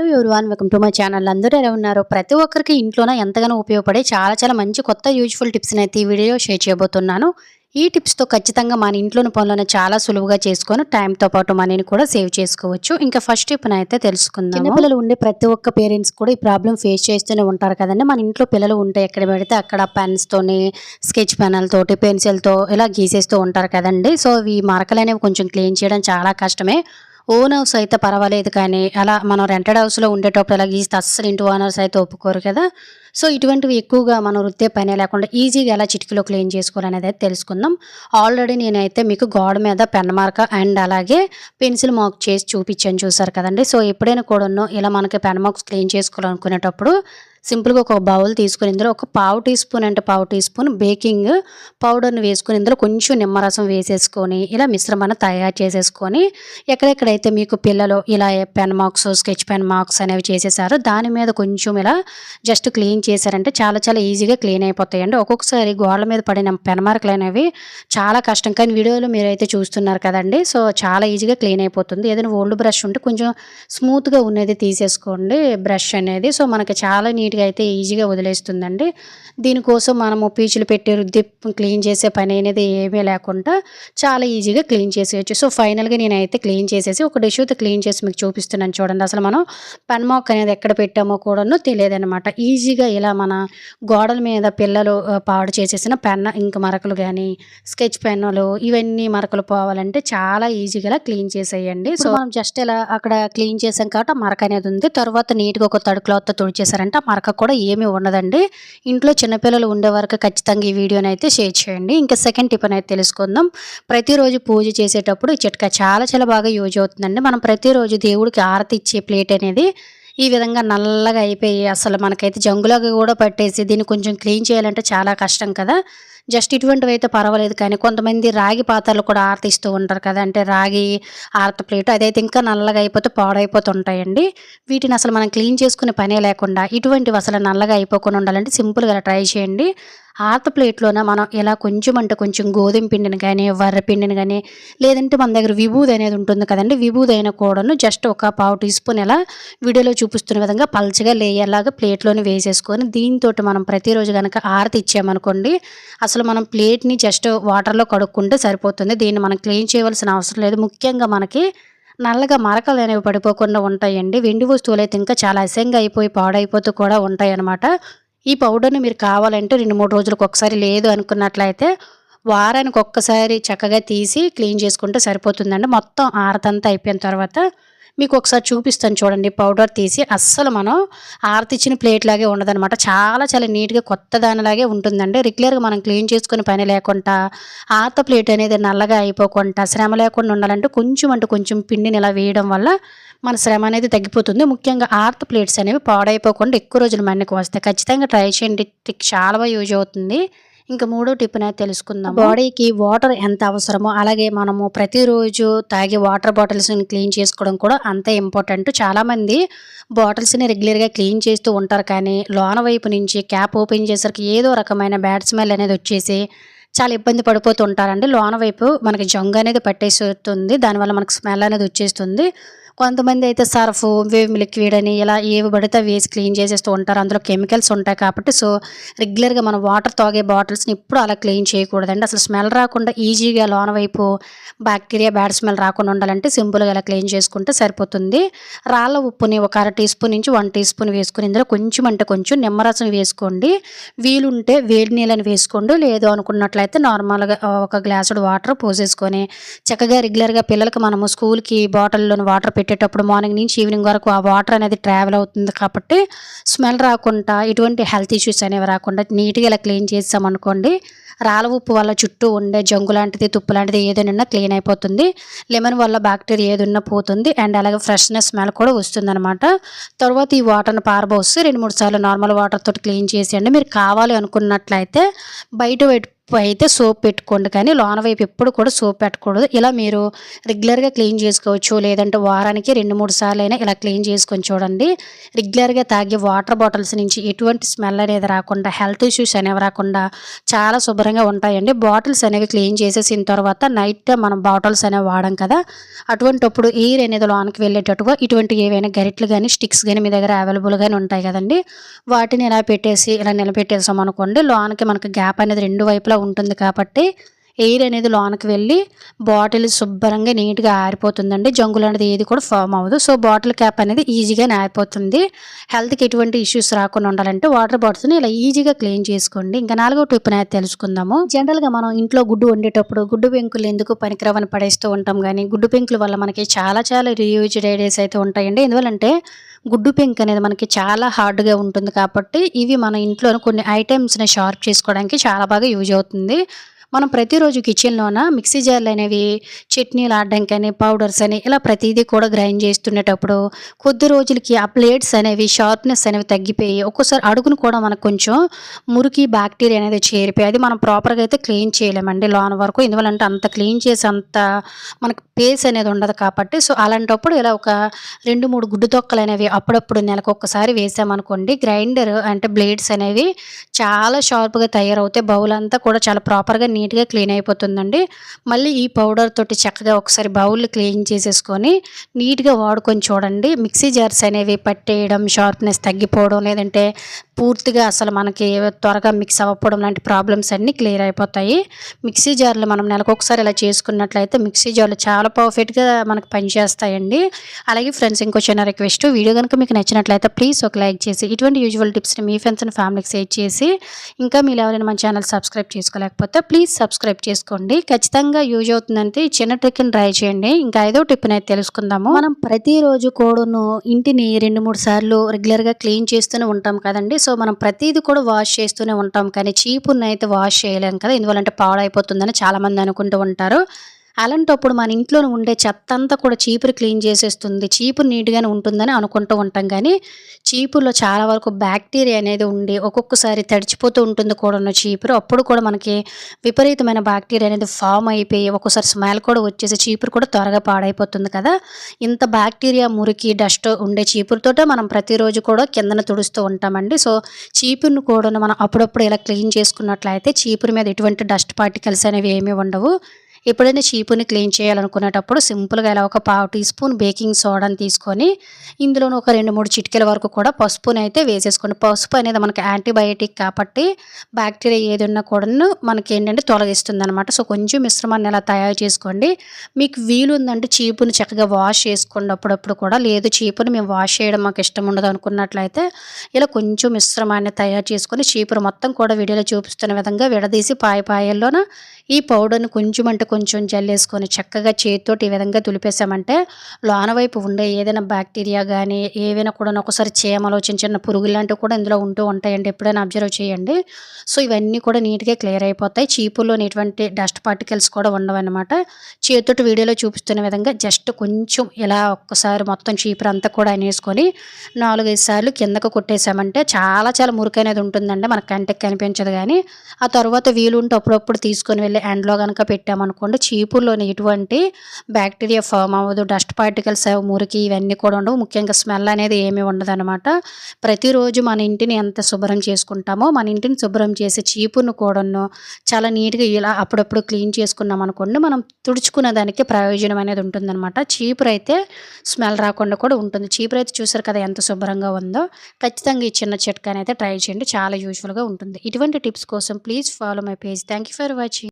Hello everyone, welcome to my channel. అందరూ ఎలా ఉన్నారు? ప్రతి ఒక్కరికి ఇంట్లోనే ఎంతగానో ఉపయోగపడే చాలా మంచి కొత్త యూజ్ఫుల్ టిప్స్ని అయితే ఈ వీడియో షేర్ చేయబోతున్నాను. ఈ టిప్స్తో ఖచ్చితంగా మన ఇంట్లోని పనులను చాలా సులువుగా చేసుకొని టైంతో పాటు మనీని కూడా సేవ్ చేసుకోవచ్చు. ఇంకా ఫస్ట్ టిప్ని అయితే తెలుసుకుందాం. చిన్నపిల్లలు ఉండే ప్రతి ఒక్క పేరెంట్స్ కూడా ఈ ప్రాబ్లం ఫేస్ చేస్తూనే ఉంటారు కదండి. మన ఇంట్లో పిల్లలు ఉంటే ఎక్కడ పెడితే అక్కడ పెన్స్తోని, స్కెచ్ పెన్నులతోటి, పెన్సిల్తో ఇలా గీసేస్తూ ఉంటారు కదండి. సో ఈ మరకలు అనేవి కొంచెం క్లీన్ చేయడం చాలా కష్టమే. ఓన్ హౌస్ అయితే పర్వాలేదు, కానీ అలా మనం రెంటెడ్ హౌస్లో ఉండేటప్పుడు అలా గీస్తే అస్సలు ఇంటి ఓనర్స్ అయితే ఒప్పుకోరు కదా. సో ఇటువంటివి ఎక్కువగా మనం రుద్దే పనే లేకుండా ఈజీగా ఎలా చిటికలో క్లీన్ చేసుకోవాలనేది అయితే తెలుసుకుందాం. ఆల్రెడీ నేనైతే మీకు గోడ మీద పెన్ మార్క అండ్ అలాగే పెన్సిల్ మార్క్ చేసి చూపించాను, చూసారు కదండి. సో ఎప్పుడైనా కూడాను ఇలా మనకి పెన్ మార్క్స్ క్లీన్ చేసుకోవాలనుకునేటప్పుడు సింపుల్గా ఒక బౌల్ తీసుకుని ఇందులో ఒక పావు టీ స్పూన్ బేకింగ్ పౌడర్ని వేసుకుని ఇందులో కొంచెం నిమ్మరసం వేసేసుకొని ఇలా మిశ్రమాన్ని తయారు చేసేసుకొని ఎక్కడెక్కడైతే మీకు పిల్లలు ఇలా pen marks, sketch pen marks అనేవి చేసేసారో దాని మీద కొంచెం ఇలా జస్ట్ క్లీన్ చేశారంటే చాలా ఈజీగా క్లీన్ అయిపోతాయండి. ఒక్కొక్కసారి గోడల మీద పడిన పెన్ మార్కులు అనేవి చాలా కష్టం, కానీ వీడియోలో మీరైతే చూస్తున్నారు కదండి. సో చాలా ఈజీగా క్లీన్ అయిపోతుంది. ఏదైనా ఓల్డ్ బ్రష్ ఉంటే కొంచెం స్మూత్గా ఉన్నది తీసేసుకోండి బ్రష్ అనేది. సో మనకి చాలా నీట్గా అయితే ఈజీగా వదిలేస్తుందండి. దీనికోసం మనము పీచులు పెట్టి రుద్ది క్లీన్ చేసే పని అనేది ఏమీ లేకుండా చాలా ఈజీగా క్లీన్ చేసేయచ్చు. సో ఫైనల్గా నేనైతే క్లీన్ చేసేసి ఒక డిష్యూతో క్లీన్ చేసి మీకు చూపిస్తున్నాను చూడండి. అసలు మనం పెన్ మార్క్ అనేది ఎక్కడ పెట్టామో కూడాను తెలియదనమాట. ఈజీగా ఇలా మన గోడల మీద పిల్లలు పాడు చేసేసిన పెన్ ఇంక మరకలు కానీ, స్కెచ్ పెన్నులు, ఇవన్నీ మరకలు పోవాలంటే చాలా ఈజీగా క్లీన్ చేసేయండి. సో మనం జస్ట్ ఇలా అక్కడ క్లీన్ చేసాం కాబట్టి మరక అనేది ఉంది. తర్వాత నీట్గా ఒక తడి క్లాత్తో తుడిచేసారంటే ఆ మరక కూడా ఏమీ ఉండదండి. ఇంట్లో చిన్నపిల్లలు ఉండే వరకు ఖచ్చితంగా ఈ వీడియోని అయితే షేర్ చేయండి. ఇంకా సెకండ్ టిప్ అనేది తెలుసుకుందాం. ప్రతిరోజు పూజ చేసేటప్పుడు ఈ చిట్కా చాలా బాగా యూజ్ అవుతుందండి. మనం ప్రతిరోజు దేవుడికి ఆరతి ఇచ్చే ప్లేట్ అనేది ఈ విధంగా నల్లగా అయిపోయి అసలు మనకైతే జంగులాగా కూడా పట్టేసి దీన్ని కొంచెం క్లీన్ చేయాలంటే చాలా కష్టం కదా. జస్ట్ ఇటువంటివి అయితే పర్వాలేదు, కానీ కొంతమంది రాగి పాత్రలు కూడా ఆరతిస్తూ ఉంటారు కదా, అంటే రాగి ఆరత ప్లేట్ అదైతే ఇంకా నల్లగా అయిపోతే పాడైపోతుంటాయండి. వీటిని అసలు మనం క్లీన్ చేసుకునే పనే లేకుండా ఇటువంటివి అసలు నల్లగా అయిపోకుండా ఉండాలంటే సింపుల్గా ట్రై చేయండి. ఆరత ప్లేట్లోన మనం ఇలా కొంచెం అంటే కొంచెం గోధుమ పిండిని కానీ, వర్ర పిండిని కానీ, లేదంటే మన దగ్గర విభూది అనేది ఉంటుంది కదండి, విభూది అయినా కూడాను జస్ట్ ఒక పావు టీ స్పూన్ ఇలా వీడియోలో చూపిస్తున్న విధంగా పల్చగా లేయర్లాగా ప్లేట్లోని వేసేసుకొని దీంతో మనం ప్రతిరోజు కనుక ఆరతి ఇచ్చామనుకోండి, అసలు మనం ప్లేట్ని జస్ట్ వాటర్లో కడుక్కుంటే సరిపోతుంది. దీన్ని మనం క్లీన్ చేయవలసిన అవసరం లేదు. ముఖ్యంగా మనకి నల్లగా మరకలు అనేవి పడిపోకుండా ఉంటాయండి. వెండి వస్తువులు అయితే ఇంకా చాలా అసహ్యంగా అయిపోయి పాడైపోతూ కూడా ఉంటాయి అన్నమాట. ఈ పౌడర్ని మీరు కావాలంటే 2-3 రోజులకు ఒకసారి, లేదు అనుకున్నట్లయితే వారానికి ఒక్కసారి చక్కగా తీసి క్లీన్ చేసుకుంటే సరిపోతుందండి. మొత్తం ఆరతంతా అయిపోయిన తర్వాత మీకు ఒకసారి చూపిస్తాను చూడండి. పౌడర్ తీసి అస్సలు మనం ఆరతిచ్చిన ప్లేట్ లాగే ఉండదనమాట. చాలా నీట్గా కొత్త దానిలాగే ఉంటుందండి. రెగ్యులర్గా మనం క్లీన్ చేసుకునే పని లేకుండా ఆరత ప్లేట్ అనేది నల్లగా అయిపోకుండా శ్రమ లేకుండా ఉండాలంటే కొంచెం పిండిని ఇలా వేయడం వల్ల మన శ్రమ అనేది తగ్గిపోతుంది. ముఖ్యంగా ఆర్త్ ప్లేట్స్ అనేవి పాడైపోకుండా ఎక్కువ రోజులు మన్నికి వస్తాయి. ఖచ్చితంగా ట్రై చేయండి. టిక్ చాలా బాగా యూజ్ అవుతుంది. ఇంకా మూడో టిప్ అనేది తెలుసుకుందాం. బాడీకి వాటర్ ఎంత అవసరమో అలాగే మనము ప్రతిరోజు తాగే వాటర్ బాటిల్స్ని క్లీన్ చేసుకోవడం కూడా అంతే ఇంపార్టెంట్. చాలామంది బాటిల్స్ని రెగ్యులర్గా క్లీన్ చేస్తూ ఉంటారు, కానీ లోన వైపు నుంచి క్యాప్ ఓపెన్ చేసరికి ఏదో రకమైన బ్యాడ్ స్మెల్ అనేది వచ్చేసి చాలా ఇబ్బంది పడిపోతూ ఉంటారండి. లోన వైపు మనకి జంగు అనేది పట్టేస్తుంది, దానివల్ల మనకు స్మెల్ అనేది వచ్చేస్తుంది. కొంతమంది అయితే సర్ఫ్, వేవ్ లిక్విడ్ అని ఇలా ఏవి పడితే వేసి క్లీన్ చేసేస్తూ ఉంటారు. అందులో కెమికల్స్ ఉంటాయి కాబట్టి సో రెగ్యులర్గా మనం వాటర్ తాగే బాటిల్స్ని ఇప్పుడు అలా క్లీన్ చేయకూడదండి. అసలు స్మెల్ రాకుండా ఈజీగా లోన వైపు బ్యాక్టీరియా, బ్యాడ్ స్మెల్ రాకుండా ఉండాలంటే సింపుల్గా ఇలా క్లీన్ చేసుకుంటే సరిపోతుంది. రాళ్ళ ఉప్పుని ఒక 1/2 టీ స్పూన్ నుంచి 1 టీ స్పూన్ వేసుకుని ఇందులో కొంచెం నిమ్మరసం వేసుకోండి. వీలుంటే వేడి నీళ్ళని వేసుకోండి, లేదు అనుకున్నట్లయితే నార్మల్గా ఒక గ్లాసుడు వాటర్ పోసేసుకొని చక్కగా రెగ్యులర్గా పిల్లలకి మనము స్కూల్కి బాటిల్లోని వాటర్ పెట్టేటప్పుడు మార్నింగ్ నుంచి ఈవినింగ్ వరకు ఆ వాటర్ అనేది ట్రావెల్ అవుతుంది కాబట్టి స్మెల్ రాకుండా ఎటువంటి హెల్త్ ఇష్యూస్ అనేవి రాకుండా నీట్గా ఇలా క్లీన్ చేసామనుకోండి, రాళ్ళ ఉప్పు వల్ల చుట్టూ ఉండే జంగు లాంటిది, తుప్పు లాంటిది ఏదైనా క్లీన్ అయిపోతుంది. లెమన్ వల్ల బ్యాక్టీరియా ఏదైనా పోతుంది అండ్ అలాగే ఫ్రెష్నెస్ స్మెల్ కూడా వస్తుంది అనమాట. తర్వాత ఈ వాటర్ని పారబోసి 2-3 సార్లు నార్మల్ వాటర్ తోటి క్లీన్ చేసేయండి. మీరు కావాలి అనుకున్నట్లయితే బయట అయితే సోప్ పెట్టుకోండి, కానీ లోన వైపు ఎప్పుడు కూడా సోప్ పెట్టకూడదు. ఇలా మీరు రెగ్యులర్‌గా క్లీన్ చేసుకోవచ్చు. లేదంటే వారానికి 2, 3 సార్లైనా ఇలా క్లీన్ చేసుకొని చూడండి. రెగ్యులర్‌గా తాగే వాటర్ బాటిల్స్ నుంచి ఎటువంటి స్మెల్ అనేది రాకుండా, హెల్త్ ఇష్యూస్ అనేవి రాకుండా చాలా శుభ్రంగా ఉంటాయండి. బాటిల్స్ అనేవి క్లీన్ చేసేసిన తర్వాత నైట్ టైమ్ మనం బాటిల్స్ అనేవి వాడం కదా! అటువంటప్పుడు ఎయిర్ అనేది లోనకి వెళ్ళేటట్టుగా ఇటువంటి ఏవైనా గరిటెలు గానీ, స్టిక్స్ గానీ మీ దగ్గర అవైలబుల్‌గానే ఉంటాయి కదండీ! వాటిని ఇలా పెట్టేసి ఇలా నిలబెట్టేసామనుకోండి, లోనకి మనకి గ్యాప్ అనేది 2 వైపులా ఉంటుంది కాబట్టి ఎయిర్ అనేది లోనకి వెళ్ళి బాటిల్ శుభ్రంగా నీట్‌గా ఆరిపోతుందండి. జంగు లాంటిది ఏది కూడా ఫార్మ్ అవ్వదు. సో, బాటిల్ క్యాప్ అనేది ఈజీగానే ఆరిపోతుంది. హెల్త్‌కి ఎటువంటి ఇష్యూస్ రాకుండా ఉండాలంటే వాటర్ బాటిల్స్‌ని ఇలా ఈజీగా క్లీన్ చేసుకోండి. ఇంకా 4వ టిప్ అనేది తెలుసుకుందాము. జనరల్‌గా మనం ఇంట్లో గుడ్డు వండేటప్పుడు గుడ్డు పెంకులు ఎందుకు పనికిరావని పడేస్తూ ఉంటాం గానీ, గుడ్డు పెంకుల వల్ల మనకి చాలా చాలా రీయూజ్డ్ ఐడియాస్ అయితే ఉంటాయండి. ఎందువల్లంటే గుడ్డు పెంకు అనేది మనకి చాలా హార్డ్‌గా ఉంటుంది కాబట్టి, ఇవి మన ఇంట్లోని కొన్ని ఐటెమ్స్‌ని షార్ప్ చేసుకోవడానికి చాలా బాగా యూజ్ అవుతుంది. మనం ప్రతిరోజు కిచెన్‌లోన మిక్సీ జార్‌లనేవి చట్నీలు ఆడడానికని, పౌడర్స్ అని ఇలా ప్రతీదీ కూడా గ్రైండ్ చేస్తుండేటప్పుడు కొద్ది రోజులకి ఆ బ్లేడ్స్ అనేవి షార్ప్‌నెస్ అనేవి తగ్గిపోయి ఒక్కోసారి అడుగున కూడా మనకు కొంచెం మురికి, బాక్టీరియా అనేది చేరిపోయి అది మనం ప్రాపర్‌గా అయితే క్లీన్ చేయలేమండి లోన వరకు. ఎందువల్లంటే అంత క్లీన్ చేసేంత మనకు పేస్ అనేది ఉండదు కాబట్టి. సో, అలాంటప్పుడు ఇలా ఒక 2, 3 గుడ్డు తొక్కలనేవి అప్పుడప్పుడు నెలకొకసారి వేసామనుకోండి, గ్రైండర్ అంటే బ్లేడ్స్ అనేవి చాలా షార్ప్‌గా తయారవుతాయి. బౌల్ అంతా కూడా చాలా ప్రాపర్‌గా నీట్‌గా క్లీన్ అయిపోతుందండి. మళ్ళీ ఈ పౌడర్ తోటి చక్కగా ఒకసారి బౌల్ క్లీన్ చేసేసుకొని నీట్‌గా వాడుకొని చూడండి. మిక్సీ జార్స్ అనేవి పట్టేయడం, షార్ప్‌నెస్ తగ్గిపోవడం, లేదంటే పూర్తిగా అసలు మనకి త్వరగా మిక్స్ అవ్వకపోవడం లాంటి ప్రాబ్లమ్స్ అన్నీ క్లియర్ అయిపోతాయి. మిక్సీ జార్‌లో మనం నెలకొకసారి ఇలా చేసుకున్నట్లయితే మిక్సీ జార్‌లు చాలా పర్ఫెక్ట్‌గా మనకు పనిచేస్తాయండి. అలాగే ఫ్రెండ్స్, ఇంకో చిన్న రిక్వెస్ట్, వీడియో గనుక మీకు నచ్చినట్లయితే ప్లీజ్ ఒక లైక్ చేసి ఇటువంటి యూజువల్ టిప్స్‌ని మీ ఫ్రెండ్స్ అండ్ ఫ్యామిలీకి షేర్ చేసి, ఇంకా మీరు ఎవరైనా మన ఛానల్ సబ్స్క్రైబ్ చేసుకోలేకపోతే ప్లీజ్ సబ్స్క్రైబ్ చేసుకోండి. ఖచ్చితంగా యూజ్ అవుతుందంటే ఈ చిన్న ట్రిక్‌ని ట్రై చేయండి. ఇంకా 5వ టిప్‌నైతే తెలుసుకుందాము. మనం ప్రతిరోజు కూడాను ఇంటిని 2, 3 సార్లు రెగ్యులర్‌గా క్లీన్ చేస్తూనే ఉంటాం కదండీ! సో, మనం ప్రతీది కూడా వాష్ చేస్తూనే ఉంటాం. కానీ చీపురునైతే వాష్ చేయలేం కదా! ఎందువల్లంటే పాడైపోతుందని చాలామంది అనుకుంటూ ఉంటారు. అలాంటప్పుడు మన ఇంట్లోనే ఉండే చెత్తంతా కూడా చీపురు క్లీన్ చేసేస్తుంది. చీపురు నీట్‌గానే ఉంటుందని అనుకుంటూ ఉంటాం గానీ, చీపురులో చాలా వరకు బ్యాక్టీరియా అనేది ఉండి ఒక్కొక్కసారి తడిచిపోతూ ఉంటుంది కూడాను చీపురు. అప్పుడు కూడా మనకి విపరీతమైన బ్యాక్టీరియా అనేది ఫార్మ్ అయిపోయి ఒక్కోసారి స్మెల్ కూడా వచ్చేసి చీపురు కూడా త్వరగా పాడైపోతుంది కదా! ఇంత బ్యాక్టీరియా, మురికి, డస్ట్ ఉండే చీపురుతోటే మనం ప్రతిరోజు కూడా కిందన తుడుస్తూ ఉంటామండి. సో, చీపురుని కూడాను మనం అప్పుడప్పుడు ఇలా క్లీన్ చేసుకున్నట్లయితే చీపురు మీద ఎటువంటి డస్ట్ పార్టికల్స్ అనేవి ఏమీ ఉండవు. ఎప్పుడైనా చీపుని క్లీన్ చేయాలనుకునేటప్పుడు సింపుల్‌గా ఇలా ఒక పావు టీ స్పూన్ బేకింగ్ సోడాని తీసుకొని, ఇందులోను ఒక 2, 3 చిటికెల వరకు కూడా పసుపునైతే వేసేసుకోండి. పసుపు అనేది మనకి యాంటీబయాటిక్ కాబట్టి బ్యాక్టీరియా ఏదున్నా కూడాను మనకేంటంటే తొలగిస్తుందనమాట. సో, కొంచెం మిశ్రమాన్ని ఇలా తయారు చేసుకోండి. మీకు వీలుందంటే చీపుని చక్కగా వాష్ చేసుకోండి అప్పుడప్పుడు కూడా. లేదు చీపుని మేము వాష్ చేయడం మాకు ఇష్టం ఉండదు అనుకున్నట్లయితే ఇలా కొంచెం మిశ్రమాన్ని తయారు చేసుకొని చీపురు మొత్తం కూడా వీడియోలో చూపిస్తున్న విధంగా విడదీసి పాయల్లోన ఈ పౌడర్‌ని కొంచెం అంటే కొంచెం జల్లేసుకొని చక్కగా చేత్తోటి ఈ విధంగా తులిపేసామంటే లోన వైపు ఉండే ఏదైనా బ్యాక్టీరియా గానీ, ఏవైనా కూడా ఒక్కోసారి చీమలు, చిన్న చిన్న పురుగులు లాంటివి కూడా ఇందులో ఉంటూ ఉంటాయండి. ఎప్పుడైనా అబ్జర్వ్ చేయండి. సో, ఇవన్నీ కూడా నీట్‌గా క్లియర్ అయిపోతాయి. చీపుర్లోని ఎటువంటి డస్ట్ పార్టికల్స్ కూడా ఉండవన్నమాట. చేత్తోటి వీడియోలో చూపిస్తున్న విధంగా జస్ట్ కొంచెం ఇలా ఒక్కసారి మొత్తం చీపురంతా కూడా అనేసుకొని 4, 5 సార్లు కిందకు కొట్టేసామంటే చాలా చాలా మురికనేది ఉంటుందండి. మన కంటికి కనిపించదు గానీ, ఆ తర్వాత వీలుంటే అప్పుడప్పుడు తీసుకొని వెళ్ళి ఎండలో గనక పెట్టామనుకోండి చీపురులోని ఎటువంటి బ్యాక్టీరియా ఫార్మ్ అవ్వదు. డస్ట్ పార్టికల్స్, మురికి ఇవన్నీ కూడా ఉండవు. ముఖ్యంగా స్మెల్ అనేది ఏమీ ఉండదనమాట. ప్రతిరోజు మన ఇంటిని ఎంత శుభ్రం చేసుకుంటామో మన ఇంటిని శుభ్రం చేసే చీపురును కూడాను చాలా నీట్‌గా ఇలా అప్పుడప్పుడు క్లీన్ చేసుకున్నామనుకోండి, మనం తుడుచుకునే దానికి ప్రయోజనం అనేది ఉంటుందనమాట. చీపురైతే స్మెల్ రాకుండా కూడా ఉంటుంది. చీపురైతే చూసారు కదా ఎంత శుభ్రంగా ఉందో. ఖచ్చితంగా ఈ చిన్న చిట్కానైతే ట్రై చేయండి. చాలా యూజ్‌ఫుల్‌గా ఉంటుంది. ఇటువంటి టిప్స్ కోసం please follow my page. Thank you for watching.